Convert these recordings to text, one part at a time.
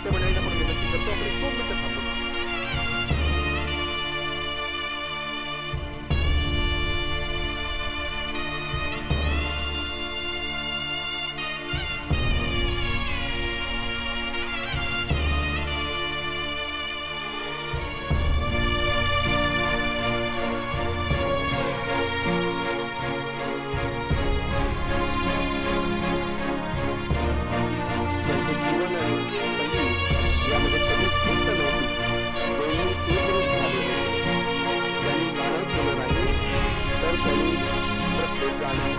शांत बनायला आपण विनंती करतो. आपण 1-2 मिनिटं थांबू. त्यांचं जीवन आणि संगीत यामध्ये कधीच भिन्न नव्हती. दोन्ही एकरूप झाले होते. त्यांनी गाणं केलं नाही तर त्यांनी प्रत्येक गाणं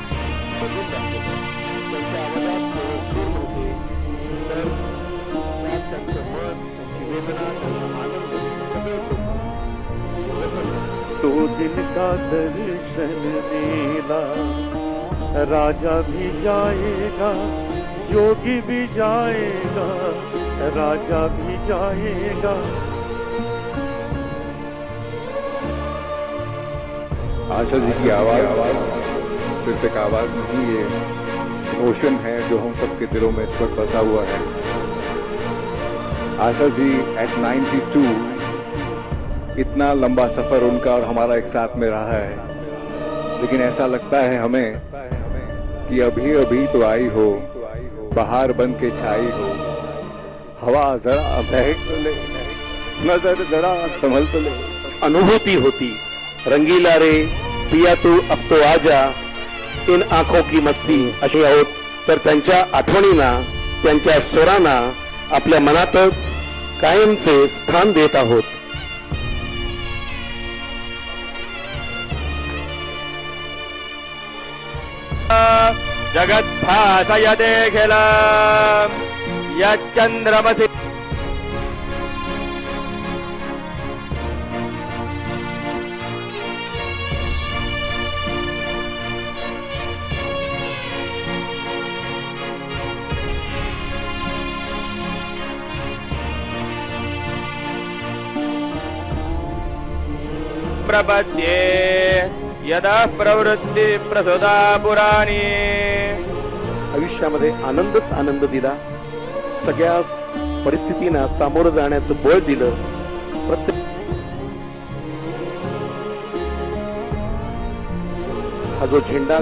बदलून टाकलं. त्यांच्या आवाजात केवळ सूर नव्हते तर त्यात त्यांचं मन, त्यांची वेदना, त्यांचा आनंद सगळंच होतं. जसं तो दिल का दर्शन देला, राजा भी जाएगा, जोगी भी जाएगा, राजा भी जाएगा. आशा जी की आवाज सिर्फ एक आवाज नहीं, ये इमोशन है जो हम सबके दिलों में इस वक्त बसा हुआ है. आशा जी एट 92, इतना लंबा सफर उनका और हमारा एक साथ में रहा है, लेकिन ऐसा लगता है हमें कि अभी अभी तो आई हो, बहार बन के छाई हो. हवा जरा महक तो ले, नजर जरा संभल तो ले. अनुभूती होती. रंगीला रे पिया तू अब तो आजा, इन आंखों की मस्ती अशी आहोत. तर त्यांच्या आठवणींना, त्यांच्या स्वरांना आपल्या मनातच कायमचे स्थान देत आहोत. जगत भासय देखील या चंद्रमसी प्रपद्ये यदा प्रवृत्ती प्रसुदा पुराणी. आयुष्यामध्ये आनंदच आनंद दिला. सगळ्या परिस्थितींना सामोरं जाण्याचं बळ दिलं. प्रत्येक हा जो झेंडा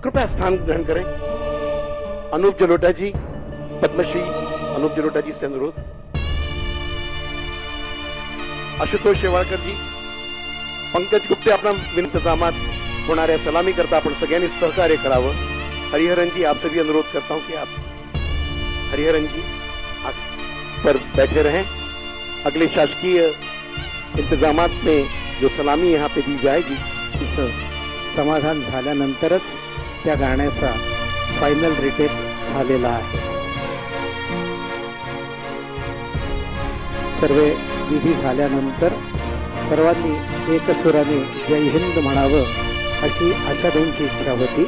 कृपया स्थान ग्रहण करें. अनूप जलोटा जी, पद्मश्री अनूप जलोटा जी से अनुरोध. आशुतोष शेवाळकर जी, पंकज गुप्ते, आपला इंतजामात होणाऱ्या सलामी करता आपण सगळ्यांनी सहकार्य करावं. हरिहरन जी, आपसे भी अनुरोध करता हूं कि आप हरिहरन जी आप पर बैठे रहें. अगले शासकीय इंतजामात में जो सलामी यहाँ पे दी जाएगी, समाधान झाल्यानंतरच त्या गाण्याचा फायनल रिटेक झालेला आहे. सर्व विधी झाल्यानंतर सर्वांनी एकसुराने जय हिंद म्हणावं अशी आशाबाईंची इच्छा होती.